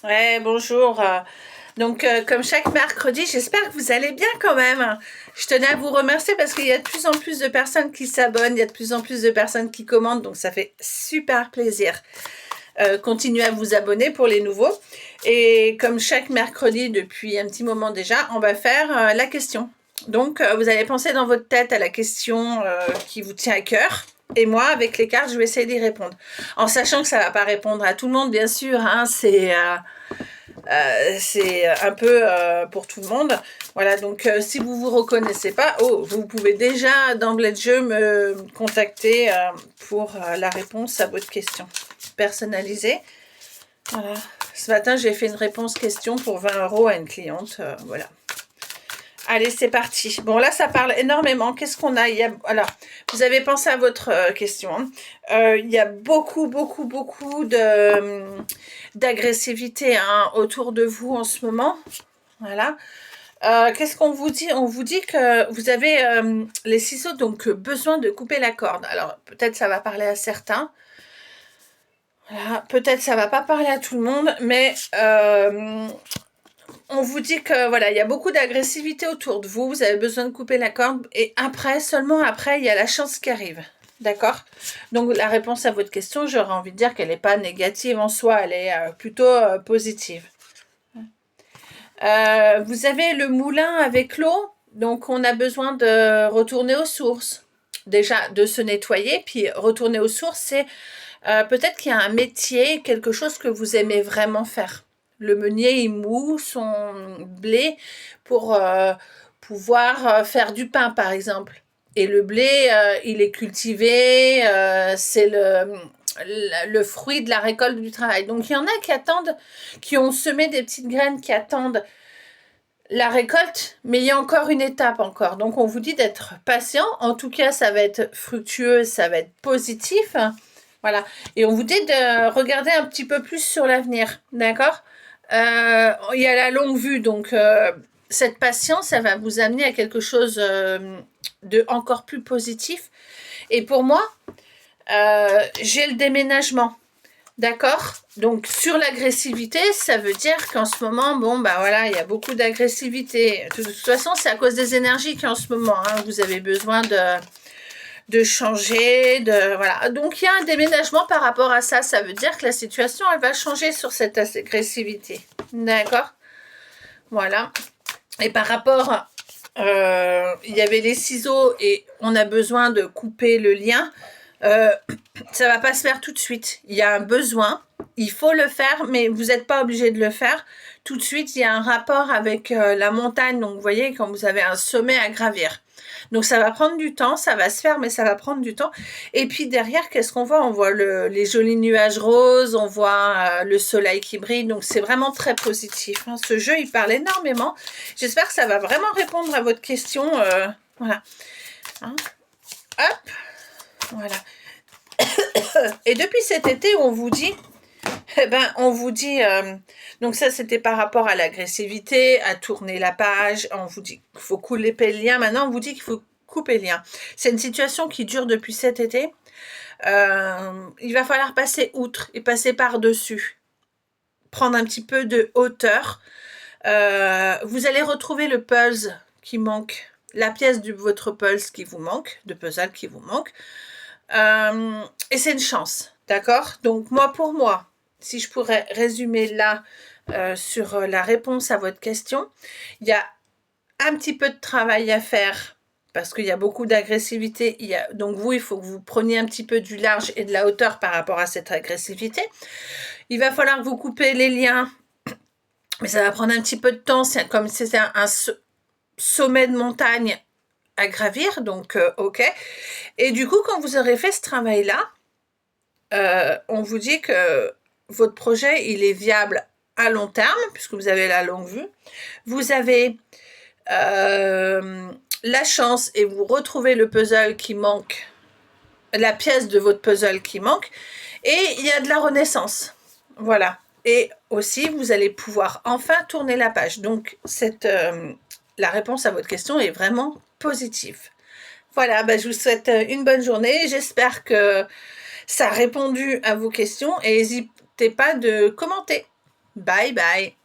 Ouais, bonjour. Comme chaque mercredi, j'espère que vous allez bien quand même. Je tenais à vous remercier parce qu'il y a de plus en plus de personnes qui s'abonnent, il y a de plus en plus de personnes qui commandent, donc ça fait super plaisir. Continuez à vous abonner pour les nouveaux. Et comme chaque mercredi, depuis un petit moment déjà, on va faire la question. Donc, vous allez penser dans votre tête à la question qui vous tient à cœur. Et moi, avec les cartes, je vais essayer d'y répondre. En sachant que ça ne va pas répondre à tout le monde, bien sûr. Hein, c'est un peu pour tout le monde. Voilà, donc si vous vous reconnaissez pas, vous pouvez déjà d'emblée de jeu me contacter pour la réponse à votre question personnalisée. Voilà. Ce matin, j'ai fait une réponse question pour 20 € à une cliente. Voilà. Allez, c'est parti. Bon, là, ça parle énormément. Qu'est-ce qu'on a, alors, vous avez pensé à votre question. Hein. Il y a beaucoup d'agressivité autour de vous en ce moment. Voilà. Qu'est-ce qu'on vous dit? On vous dit que vous avez les ciseaux, donc besoin de couper la corde. Alors, peut-être ça va parler à certains. Voilà. Peut-être ça va pas parler à tout le monde, mais on vous dit que voilà, il y a beaucoup d'agressivité autour de vous, vous avez besoin de couper la corde, et après, seulement après, il y a la chance qui arrive. D'accord? Donc la réponse à votre question, j'aurais envie de dire qu'elle n'est pas négative en soi, elle est plutôt positive. Vous avez le moulin avec l'eau, donc on a besoin de retourner aux sources. Déjà de se nettoyer, puis retourner aux sources, c'est peut-être qu'il y a un métier, quelque chose que vous aimez vraiment faire. Le meunier, il moud son blé pour pouvoir faire du pain, par exemple. Et le blé, il est cultivé, c'est le fruit de la récolte du travail. Donc, il y en a qui attendent, qui ont semé des petites graines, qui attendent la récolte, mais il y a encore une étape encore. Donc, on vous dit d'être patient. En tout cas, ça va être fructueux, ça va être positif. Voilà. Et on vous dit de regarder un petit peu plus sur l'avenir. D'accord? Il y a la longue vue, donc cette patience, ça va vous amener à quelque chose de encore plus positif. Et pour moi, j'ai le déménagement. D'accord? Donc sur l'agressivité, ça veut dire qu'en ce moment, bon, bah voilà, il y a beaucoup d'agressivité. De toute façon, c'est à cause des énergies qu'en ce moment, hein, vous avez besoin de changer, voilà. Donc il y a un déménagement par rapport à ça. Ça veut dire que la situation, elle va changer sur cette agressivité. D'accord? Voilà. Et par rapport, il y avait les ciseaux et on a besoin de couper le lien. Ça va pas se faire tout de suite. Il y a un besoin, il faut le faire, mais vous n'êtes pas obligé de le faire tout de suite. Il y a un rapport avec la montagne. Donc vous voyez, quand vous avez un sommet à gravir. Donc ça va prendre du temps, ça va se faire, mais ça va prendre du temps. Et puis derrière, qu'est-ce qu'on voit? On voit les jolis nuages roses, on voit le soleil qui brille. Donc c'est vraiment très positif. Hein. Ce jeu, il parle énormément. J'espère que ça va vraiment répondre à votre question. Voilà. Hein? Hop. Voilà. Et depuis cet été, on vous dit, donc ça c'était par rapport à l'agressivité, à tourner la page, on vous dit qu'il faut couper le lien, maintenant on vous dit qu'il faut couper le lien. C'est une situation qui dure depuis cet été, il va falloir passer outre et passer par-dessus, prendre un petit peu de hauteur, vous allez retrouver le puzzle qui manque, la pièce de votre puzzle qui vous manque, et c'est une chance, d'accord? Donc pour moi, si je pourrais résumer là sur la réponse à votre question, il y a un petit peu de travail à faire parce qu'il y a beaucoup d'agressivité. Donc il faut que vous preniez un petit peu du large et de la hauteur par rapport à cette agressivité. Il va falloir que vous coupez les liens, mais ça va prendre un petit peu de temps. C'est comme si c'était un sommet de montagne à gravir, donc ok. Et du coup, quand vous aurez fait ce travail-là, on vous dit que votre projet, il est viable à long terme, puisque vous avez la longue vue. Vous avez la chance et vous retrouvez le puzzle qui manque, la pièce de votre puzzle qui manque, et il y a de la renaissance. Voilà. Et aussi, vous allez pouvoir enfin tourner la page. Donc, la réponse à votre question est vraiment positive. Voilà, je vous souhaite une bonne journée. J'espère que ça a répondu à vos questions et n'hésitez pas de commenter. Bye bye.